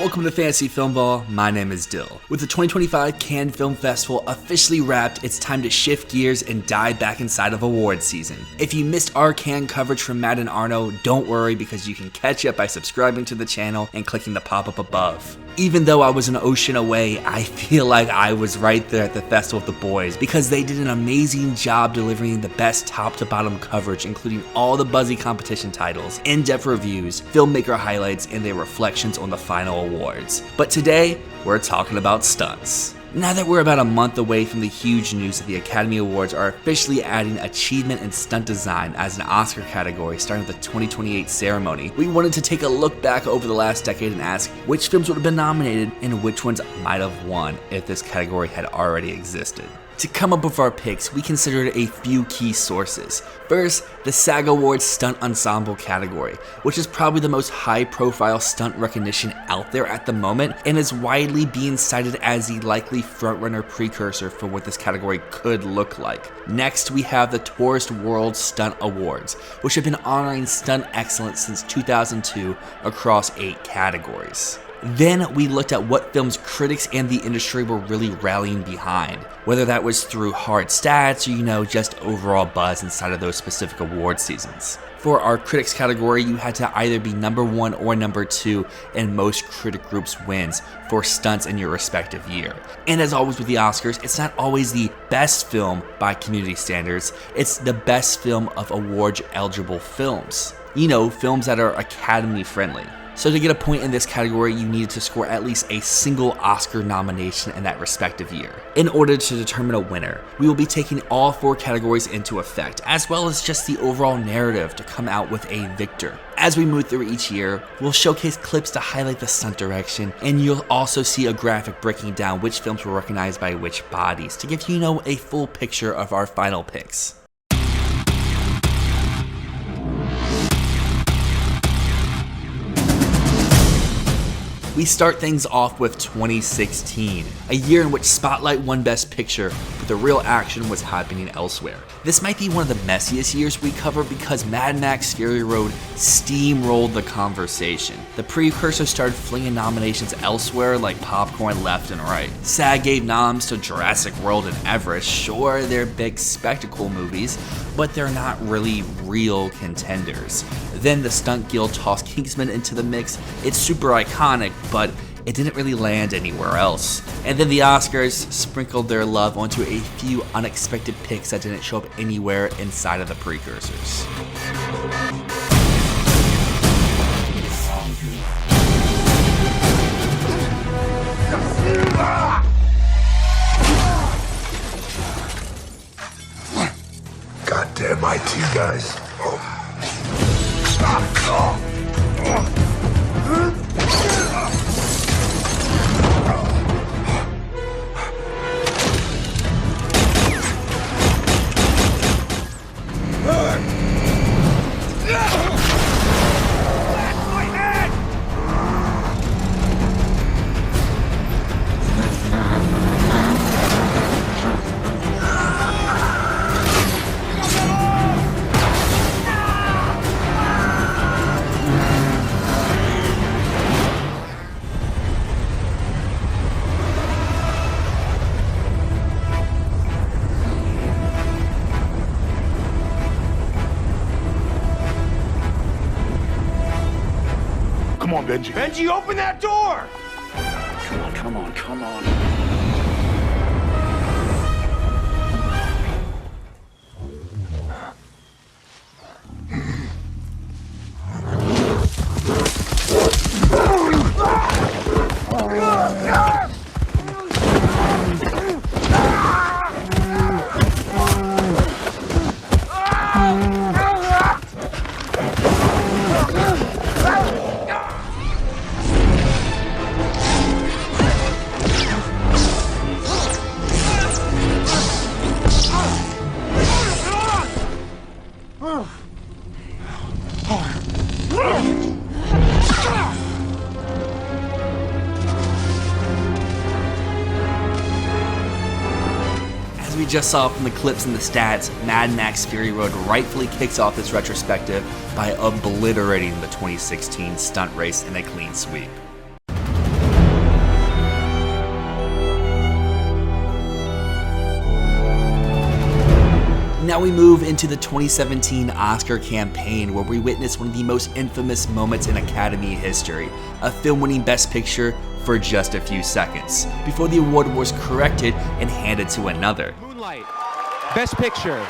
Welcome to Fantasy Filmball. My name is Dyl. With the 2025 Cannes Film Festival officially wrapped, it's time to shift gears and dive back inside of awards season. If you missed our Cannes coverage from Matt and Arno, don't worry because you can catch up by subscribing to the channel and clicking the pop-up above. Even though I was an ocean away, I feel like I was right there at the festival with the boys because they did an amazing job delivering the best top to bottom coverage, including all the buzzy competition titles, in-depth reviews, filmmaker highlights, and their reflections on the final awards. But today, we're talking about stunts. Now that we're about a month away from the huge news that the Academy Awards are officially adding Achievement in Stunt Design as an Oscar category starting with the 2028 ceremony, we wanted to take a look back over the last decade and ask which films would have been nominated and which ones might have won if this category had already existed. To come up with our picks, we considered a few key sources. First, the SAG Awards Stunt Ensemble category, which is probably the most high-profile stunt recognition out there at the moment and is widely being cited as the likely frontrunner precursor for what this category could look like. Next, we have the Tourist World Stunt Awards, which have been honoring stunt excellence since 2002 across 8 categories. Then we looked at what films critics and the industry were really rallying behind, whether that was through hard stats or, just overall buzz inside of those specific award seasons. For our critics category, you had to either be number 1 or number 2 in most critic groups' wins for stunts in your respective year. And as always with the Oscars, it's not always the best film by community standards, it's the best film of award-eligible films. Films that are Academy friendly. So to get a point in this category, you needed to score at least a single Oscar nomination in that respective year. In order to determine a winner, we will be taking all 4 categories into effect, as well as just the overall narrative to come out with a victor. As we move through each year, we'll showcase clips to highlight the stunt direction, and you'll also see a graphic breaking down which films were recognized by which bodies to give you, a full picture of our final picks. We start things off with 2016, a year in which Spotlight won Best Picture, but the real action was happening elsewhere. This might be one of the messiest years we cover because Mad Max Fury Road steamrolled the conversation. The precursor started flinging nominations elsewhere like popcorn left and right. SAG gave noms to Jurassic World and Everest. Sure, they're big spectacle movies, but they're not really real contenders. Then the Stunt Guild tossed Kingsman into the mix. It's super iconic, but it didn't really land anywhere else. And then the Oscars sprinkled their love onto a few unexpected picks that didn't show up anywhere inside of the precursors. Goddamn IT guys. Come on, Benji. Benji, open that door! Come on. we just saw from the clips and the stats, Mad Max Fury Road rightfully kicks off this retrospective by obliterating the 2016 stunt race in a clean sweep. Now we move into the 2017 Oscar campaign, where we witness one of the most infamous moments in Academy history, a film winning Best Picture for just a few seconds, before the award was corrected and handed to another. Moonlight, Best Picture.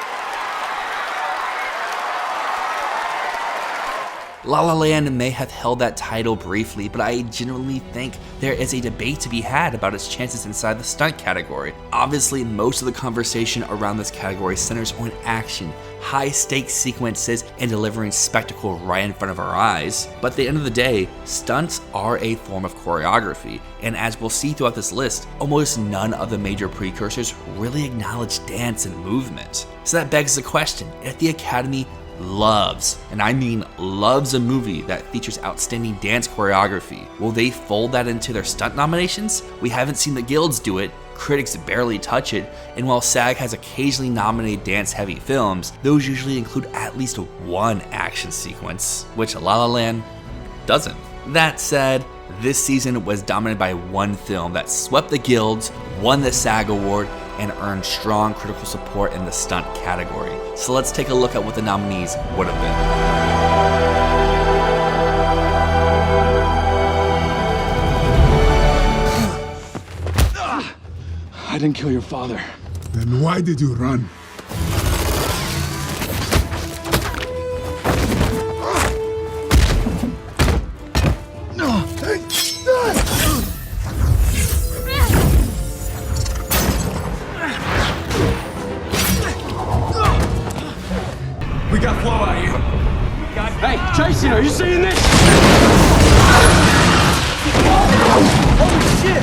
La La Land may have held that title briefly, but I genuinely think there is a debate to be had about its chances inside the stunt category. Obviously, most of the conversation around this category centers on action, high-stakes sequences, and delivering spectacle right in front of our eyes. But at the end of the day, stunts are a form of choreography, and as we'll see throughout this list, almost none of the major precursors really acknowledge dance and movement. So that begs the question, if the Academy loves, and I mean loves, a movie that features outstanding dance choreography, will they fold that into their stunt nominations? We haven't seen the guilds do it, critics barely touch it, and while SAG has occasionally nominated dance-heavy films, those usually include at least one action sequence, which La La Land doesn't. That said, this season was dominated by one film that swept the guilds, won the SAG award, and earned strong critical support in the stunt category. So let's take a look at what the nominees would have been. I didn't kill your father. Then why did you run? We got flow out here. Hey, Jason, are you seeing this? Holy shit!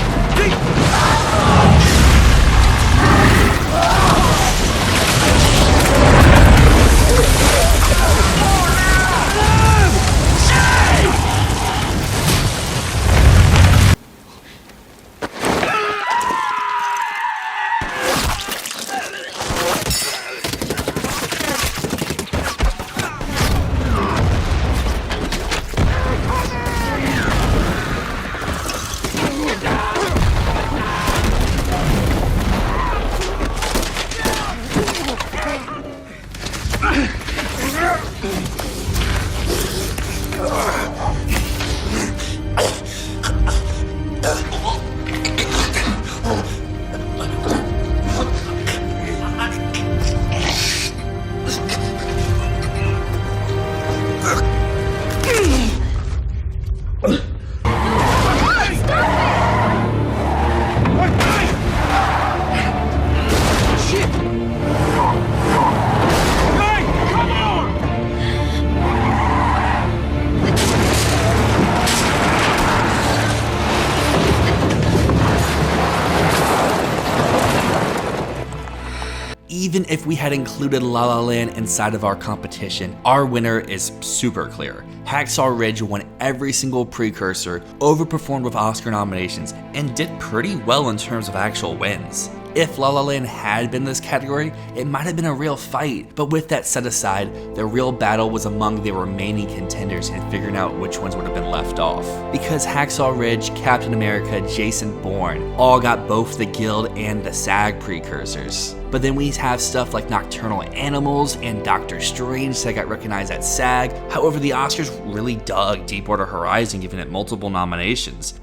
Even if we had included La La Land inside of our competition, our winner is super clear. Hacksaw Ridge won every single precursor, overperformed with Oscar nominations, and did pretty well in terms of actual wins. If La La Land had been in this category, it might have been a real fight, but with that set aside, the real battle was among the remaining contenders and figuring out which ones would have been left off. Because Hacksaw Ridge, Captain America, Jason Bourne all got both the Guild and the SAG precursors. But then we have stuff like Nocturnal Animals and Doctor Strange that got recognized at SAG. However, the Oscars really dug Deepwater Horizon, giving it multiple nominations.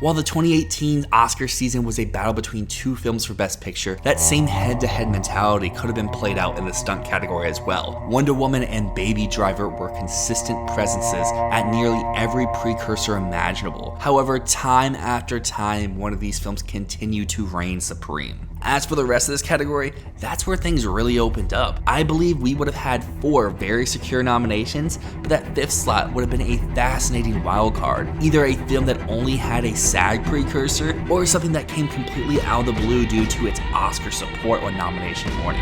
While the 2018 Oscar season was a battle between two films for Best Picture, that same head-to-head mentality could have been played out in the stunt category as well. Wonder Woman and Baby Driver were consistent presences at nearly every precursor imaginable. However, time after time, one of these films continued to reign supreme. As for the rest of this category, that's where things really opened up. I believe we would have had 4 very secure nominations, but that 5th slot would have been a fascinating wild card. Either a film that only had a SAG precursor, or something that came completely out of the blue due to its Oscar support on nomination morning.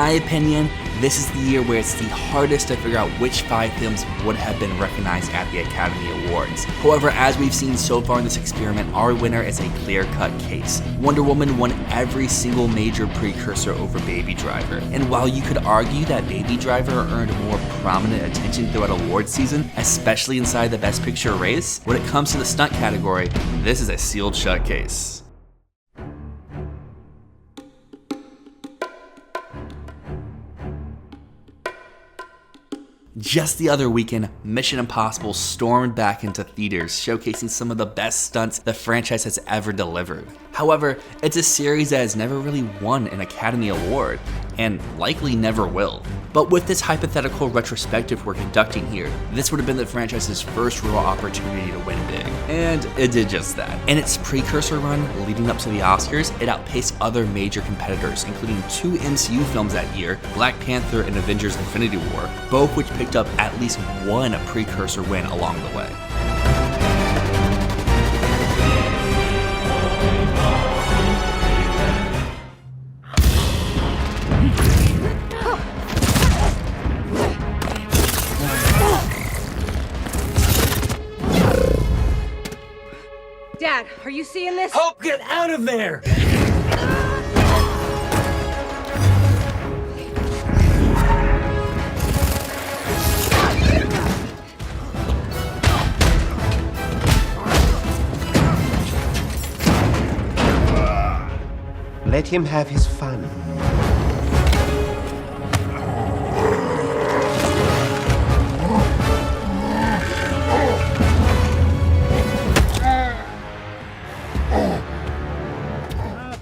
my opinion, this is the year where it's the hardest to figure out which 5 films would have been recognized at the Academy Awards. However, as we've seen so far in this experiment, our winner is a clear-cut case. Wonder Woman won every single major precursor over Baby Driver. And while you could argue that Baby Driver earned more prominent attention throughout awards season, especially inside the Best Picture race, when it comes to the stunt category, this is a sealed shut case. Just the other weekend, Mission Impossible stormed back into theaters, showcasing some of the best stunts the franchise has ever delivered. However, it's a series that has never really won an Academy Award, and likely never will. But with this hypothetical retrospective we're conducting here, this would have been the franchise's first real opportunity to win big, and it did just that. In its precursor run leading up to the Oscars, it outpaced other major competitors, including 2 MCU films that year, Black Panther and Avengers Infinity War, both which picked up at least one precursor win along the way. Dad, are you seeing this? Hope, get out of there! Let him have his fun.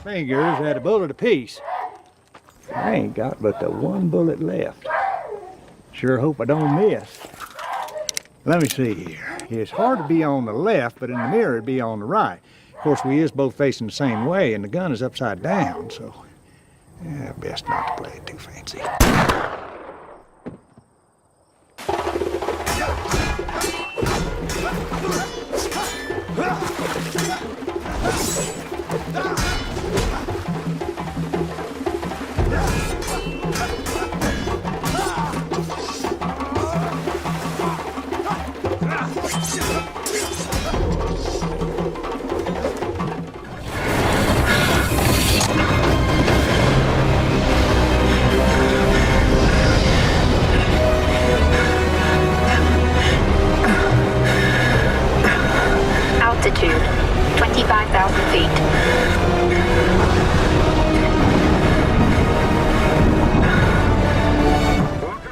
Fingers had a bullet apiece. I ain't got but the one bullet left. Sure hope I don't miss. Let me see here. It's hard to be on the left, but in the mirror it'd be on the right. Of course, we is both facing the same way, and the gun is upside down, so yeah, best not to play it too fancy. Altitude, 25,000 feet.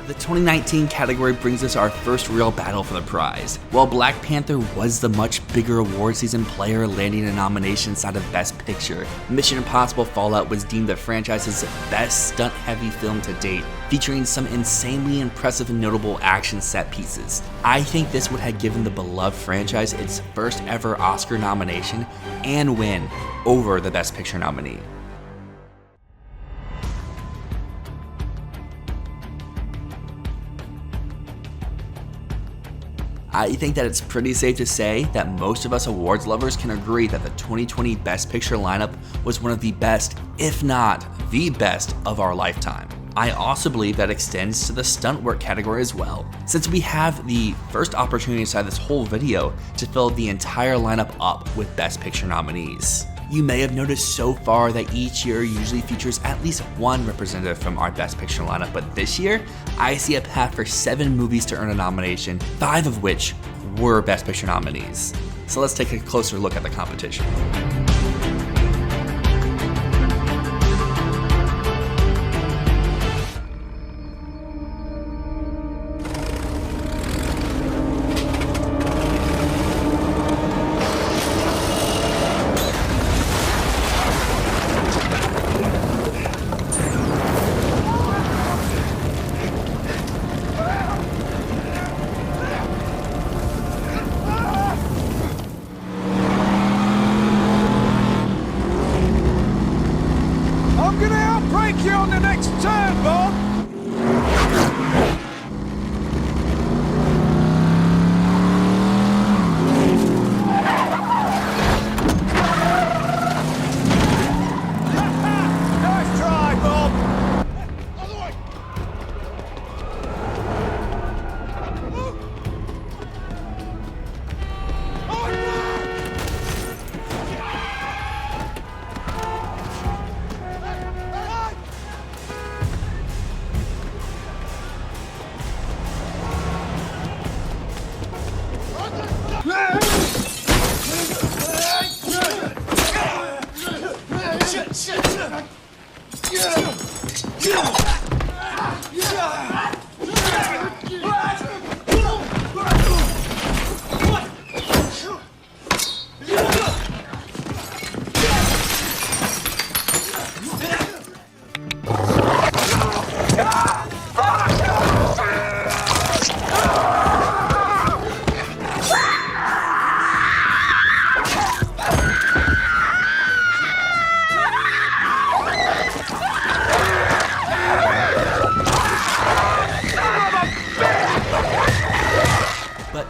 The 2019 category brings us our first real battle for the prize. While Black Panther was the much bigger award season player, landing a nomination inside of Best Picture, Mission Impossible Fallout was deemed the franchise's best stunt-heavy film to date, featuring some insanely impressive and notable action set pieces. I think this would have given the beloved franchise its first ever Oscar nomination and win over the Best Picture nominee. I think that it's pretty safe to say that most of us awards lovers can agree that the 2020 Best Picture lineup was one of the best, if not the best, of our lifetime. I also believe that extends to the stunt work category as well, since we have the first opportunity inside this whole video to fill the entire lineup up with Best Picture nominees. You may have noticed so far that each year usually features at least one representative from our Best Picture lineup, but this year, I see a path for 7 movies to earn a nomination, 5 of which were Best Picture nominees. So let's take a closer look at the competition. I'm gonna outbreak you on the next turn, Bob! Nice try, Bob! Otherwise,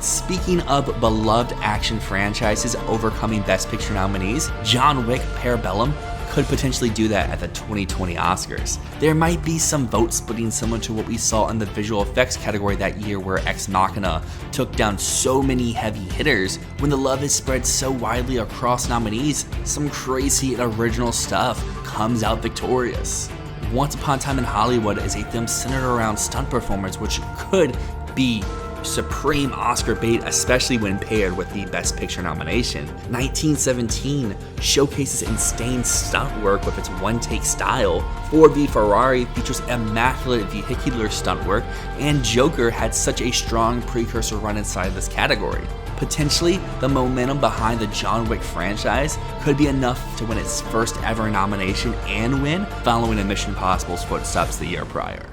Speaking of beloved action franchises overcoming Best Picture nominees, John Wick Parabellum could potentially do that at the 2020 Oscars. There might be some vote splitting similar to what we saw in the visual effects category that year where Ex Machina took down so many heavy hitters. When the love is spread so widely across nominees, some crazy and original stuff comes out victorious. Once Upon a Time in Hollywood is a film centered around stunt performers, which could be supreme Oscar bait, especially when paired with the Best Picture nomination. 1917 showcases insane stunt work with its one-take style. Ford v Ferrari features immaculate vehicular stunt work, and Joker had such a strong precursor run inside this category. Potentially, the momentum behind the John Wick franchise could be enough to win its first ever nomination and win, following in Mission Impossible's footsteps the year prior.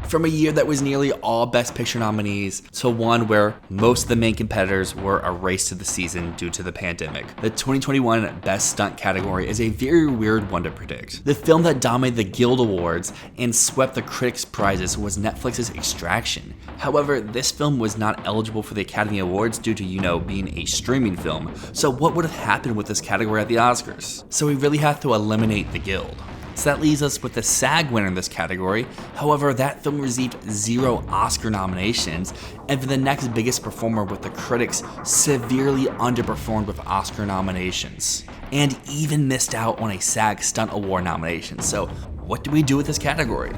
From a year that was nearly all Best Picture nominees to one where most of the main competitors were erased to the season due to the pandemic, the 2021 Best Stunt category is a very weird one to predict. The film that dominated the Guild Awards and swept the critics' prizes was Netflix's Extraction. However, this film was not eligible for the Academy Awards due to, being a streaming film. So what would have happened with this category at the Oscars? So we really have to eliminate the Guild. So that leaves us with the SAG winner in this category. However, that film received 0 Oscar nominations, and for the next biggest performer with the critics severely underperformed with Oscar nominations, and even missed out on a SAG Stunt Award nomination. So what do we do with this category?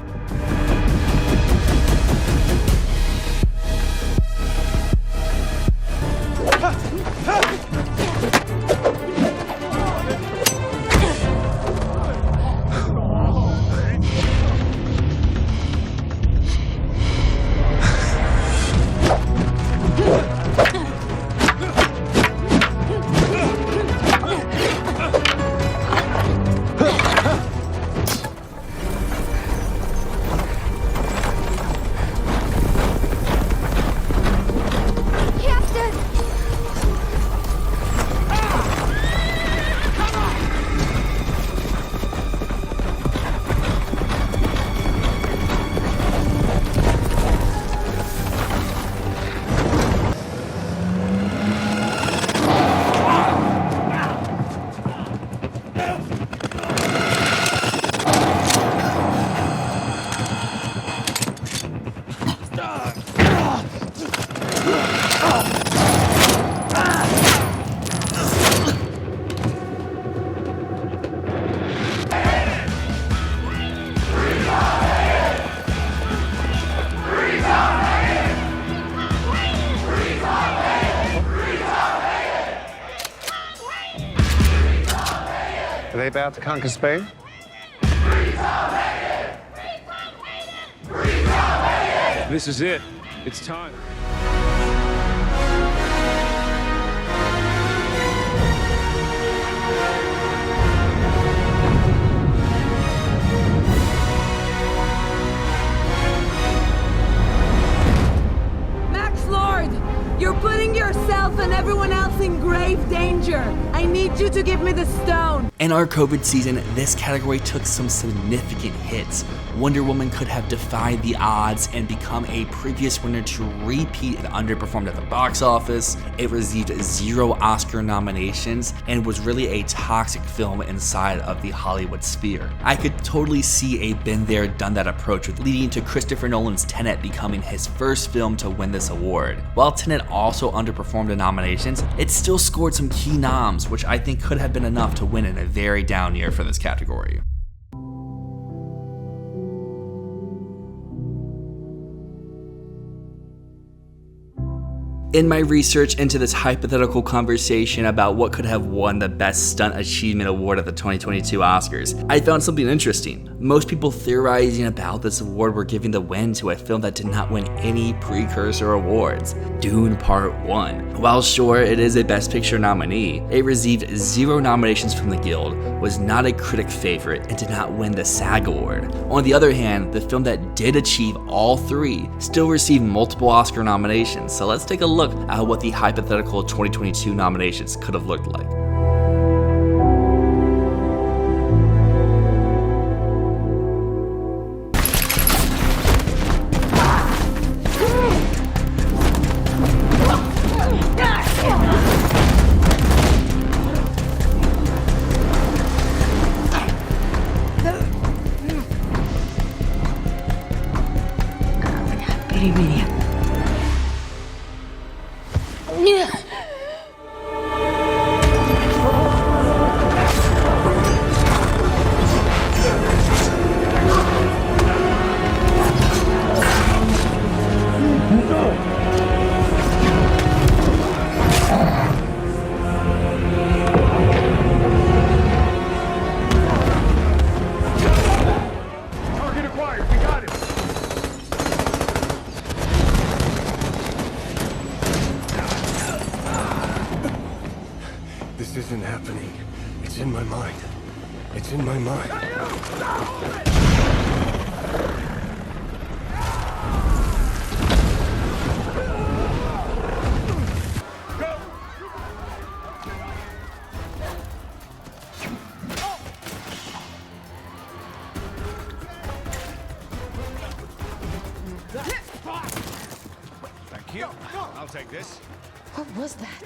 Are they about to conquer Spain? This is it. It's time. Max Lord, you're putting yourself and everyone else in grave danger. I need you to give me the stone. In our COVID season, this category took some significant hits. Wonder Woman could have defied the odds and become a previous winner to repeat and underperformed at the box office. It received 0 Oscar nominations and was really a toxic film inside of the Hollywood sphere. I could totally see a been there, done that approach, with leading to Christopher Nolan's Tenet becoming his first film to win this award. While Tenet also underperformed in nominations, it still scored some key noms, which I think could have been enough to win in a very down year for this category. In my research into this hypothetical conversation about what could have won the Best Stunt Achievement Award at the 2022 Oscars, I found something interesting. Most people theorizing about this award were giving the win to a film that did not win any precursor awards, Dune Part 1. While sure, it is a Best Picture nominee, it received 0 nominations from the Guild, was not a critic favorite, and did not win the SAG Award. On the other hand, the film that did achieve all 3 still received multiple Oscar nominations, so let's take a look at what the hypothetical 2022 nominations could have looked like. This isn't happening. It's in my mind. It's in my mind. Thank you. I'll take this. What was that?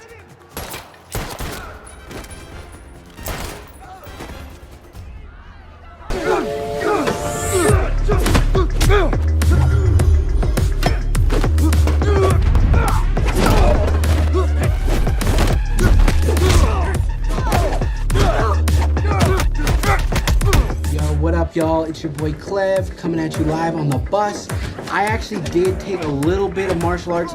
What up, y'all? It's your boy Clev coming at you live on the bus. I actually did take a little bit of martial arts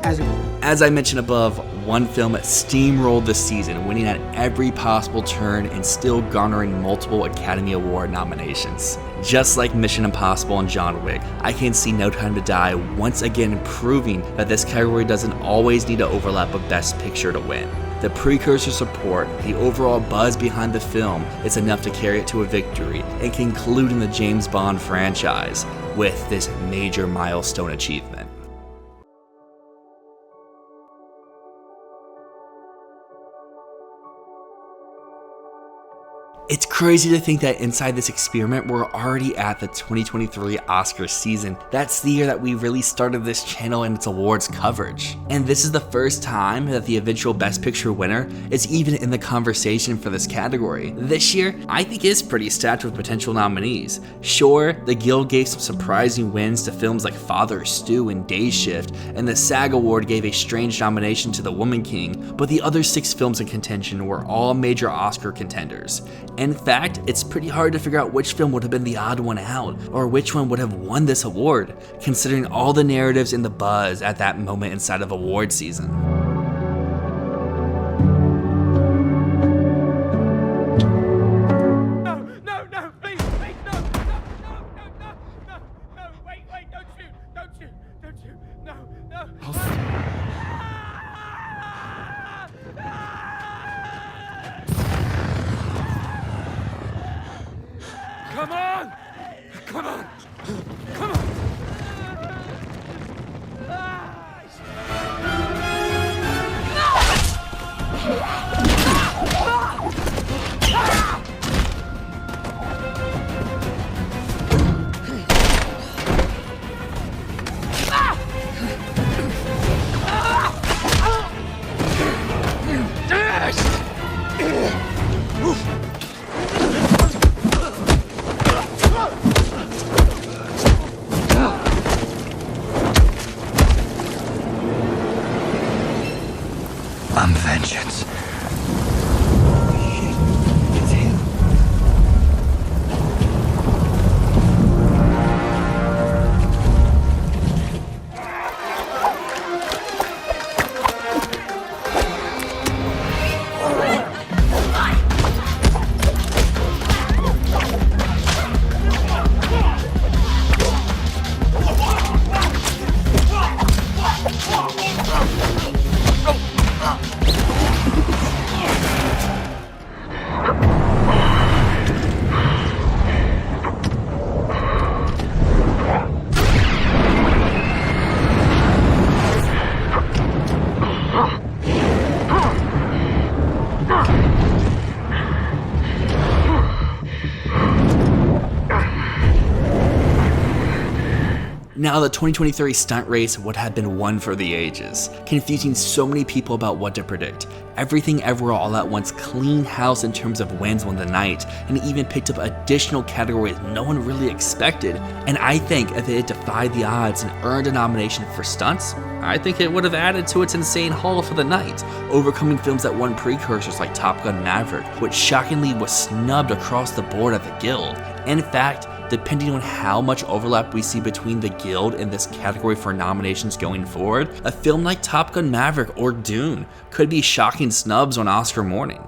As I mentioned above, one film steamrolled this season, winning at every possible turn and still garnering multiple Academy Award nominations. Just like Mission Impossible and John Wick, I can see No Time to Die once again proving that this category doesn't always need to overlap with Best Picture to win. The precursor support, the overall buzz behind the film is enough to carry it to a victory and conclude in the James Bond franchise with this major milestone achievement. It's crazy to think that inside this experiment, we're already at the 2023 Oscars season. That's the year that we really started this channel and its awards coverage. And this is the first time that the eventual Best Picture winner is even in the conversation for this category. This year, I think is pretty stacked with potential nominees. Sure, the Guild gave some surprising wins to films like Father Stew and Day Shift, and the SAG Award gave a strange nomination to The Woman King, but the other 6 films in contention were all major Oscar contenders. In fact, it's pretty hard to figure out which film would have been the odd one out, or which one would have won this award, considering all the narratives and the buzz at that moment inside of award season. Come on! Come on! Come on! I'm vengeance. It's him. Now, the 2023 stunt race would have been one for the ages, confusing so many people about what to predict. Everything Everywhere All at Once cleaned house in terms of wins won the night, and even picked up additional categories no one really expected. And I think if it had defied the odds and earned a nomination for stunts, I think it would have added to its insane haul for the night, overcoming films that won precursors like Top Gun Maverick, which shockingly was snubbed across the board at the Guild. In fact, depending on how much overlap we see between the Guild and this category for nominations going forward, a film like Top Gun Maverick or Dune could be shocking snubs on Oscar morning.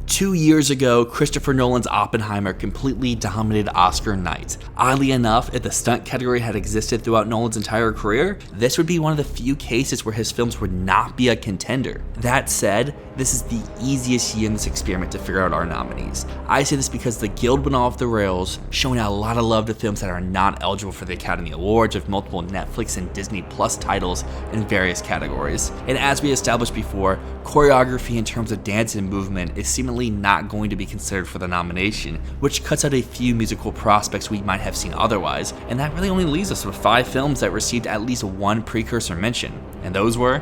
Two years ago, Christopher Nolan's Oppenheimer completely dominated Oscar night. Oddly enough, if the stunt category had existed throughout Nolan's entire career, this would be one of the few cases where his films would not be a contender. That said, this is the easiest year in this experiment to figure out our nominees. I say this because the Guild went off the rails, showing a lot of love to films that are not eligible for the Academy Awards, with multiple Netflix and Disney Plus titles in various categories. And as we established before, choreography in terms of dance and movement is seemingly not going to be considered for the nomination, which cuts out a few musical prospects we might have seen otherwise, and that really only leaves us with 5 films that received at least one precursor mention, and those were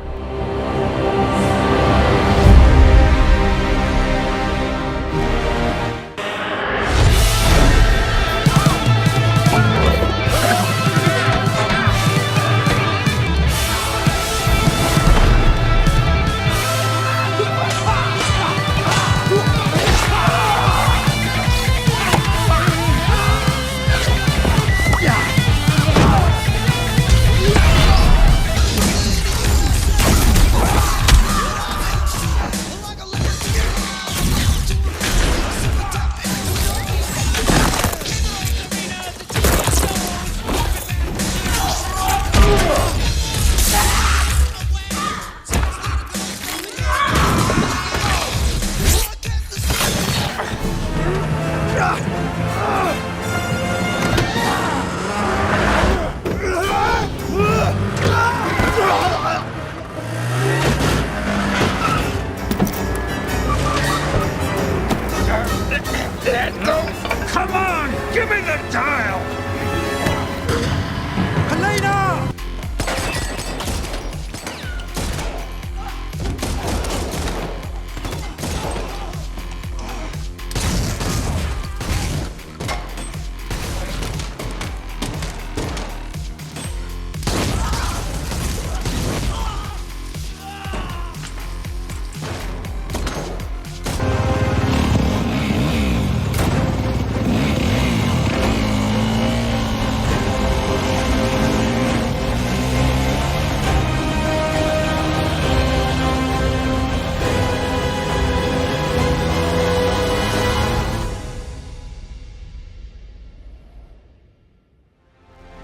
Come on! Give me the dial! Helena!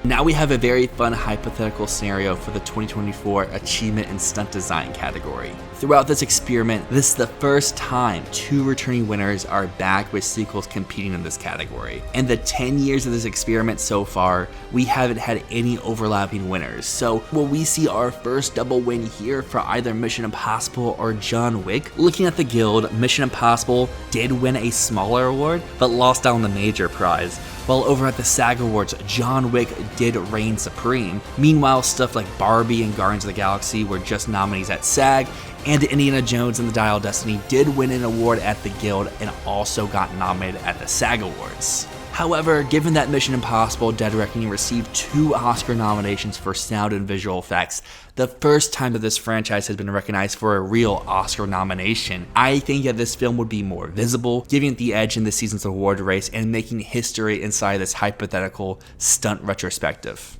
Now we have a very fun hypothetical scenario for the 2024 Achievement in Stunt Design category. Throughout this experiment, this is the first time 2 returning winners are back with sequels competing in this category. In the 10 years of this experiment so far, we haven't had any overlapping winners. So will we see our first double win here for either Mission Impossible or John Wick? Looking at the Guild, Mission Impossible did win a smaller award, but lost out on the major prize. While over at the SAG Awards, John Wick did reign supreme. Meanwhile, stuff like Barbie and Guardians of the Galaxy were just nominees at SAG, and Indiana Jones and the Dial of Destiny did win an award at the Guild and also got nominated at the SAG Awards. However, given that Mission Impossible Dead Reckoning received 2 Oscar nominations for sound and visual effects, the first time that this franchise has been recognized for a real Oscar nomination, I think that this film would be more visible, giving it the edge in this season's award race and making history inside this hypothetical stunt retrospective.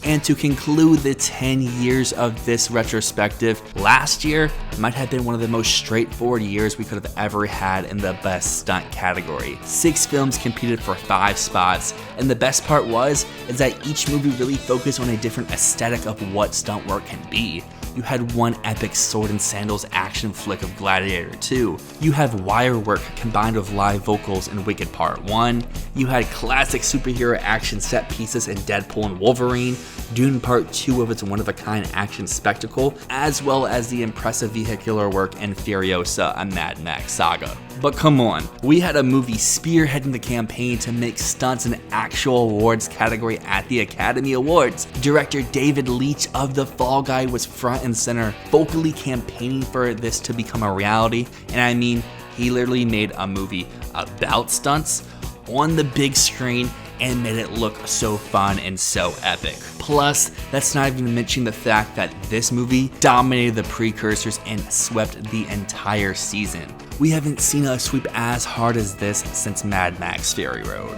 And to conclude the 10 years of this retrospective, last year might have been one of the most straightforward years we could have ever had in the best stunt category. 6 films competed for 5 spots, and the best part is that each movie really focused on a different aesthetic of what stunt work can be. You had one epic sword and sandals action flick of Gladiator 2. You have wire work combined with live vocals in Wicked Part 1. You had classic superhero action set pieces in Deadpool and Wolverine. Dune Part 2 of its one-of-a-kind action spectacle, as well as the impressive vehicular work in Furiosa, a Mad Max saga. But come on, we had a movie spearheading the campaign to make stunts an actual awards category at the Academy Awards. Director David Leitch of The Fall Guy was front and center, vocally campaigning for this to become a reality, and I mean, he literally made a movie about stunts on the big screen and made it look so fun and so epic. Plus, that's not even mentioning the fact that this movie dominated the precursors and swept the entire season. We haven't seen a sweep as hard as this since Mad Max Fury Road.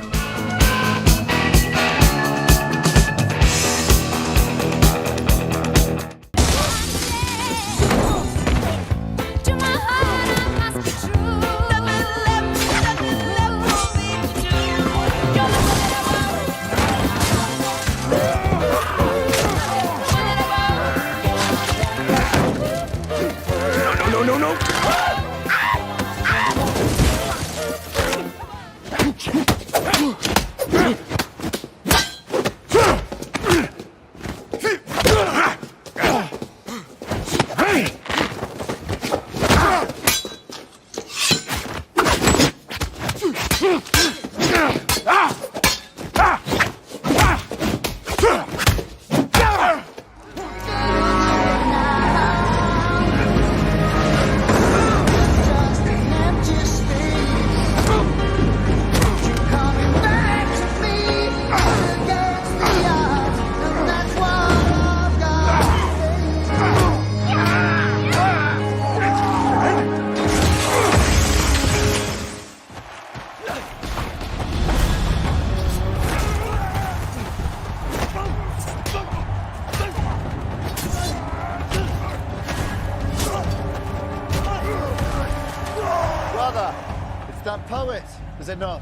That poet, is it not?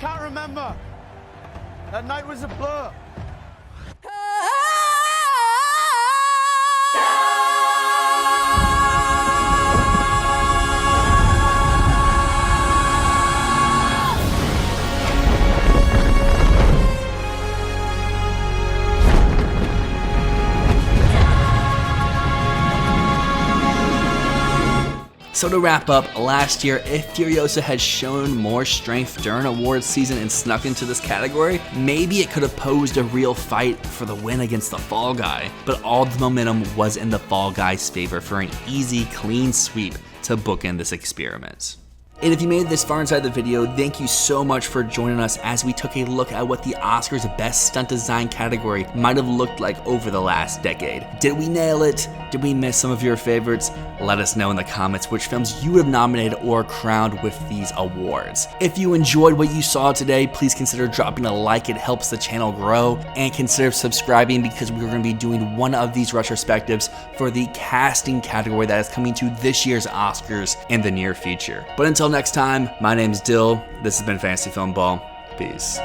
Can't remember. That night was a blur. So to wrap up, last year, if Furiosa had shown more strength during awards season and snuck into this category, maybe it could have posed a real fight for the win against the Fall Guy. But all the momentum was in the Fall Guy's favor for an easy, clean sweep to bookend this experiment. And if you made it this far inside the video, thank you so much for joining us as we took a look at what the Oscars Best Stunt Design category might have looked like over the last decade. Did we nail it? Did we miss some of your favorites? Let us know in the comments which films you would have nominated or crowned with these awards. If you enjoyed what you saw today, please consider dropping a like, it helps the channel grow, and consider subscribing because we're going to be doing one of these retrospectives for the casting category that is coming to this year's Oscars in the near future. But until next time, my name's Dyl, this has been Fantasy Filmball, peace.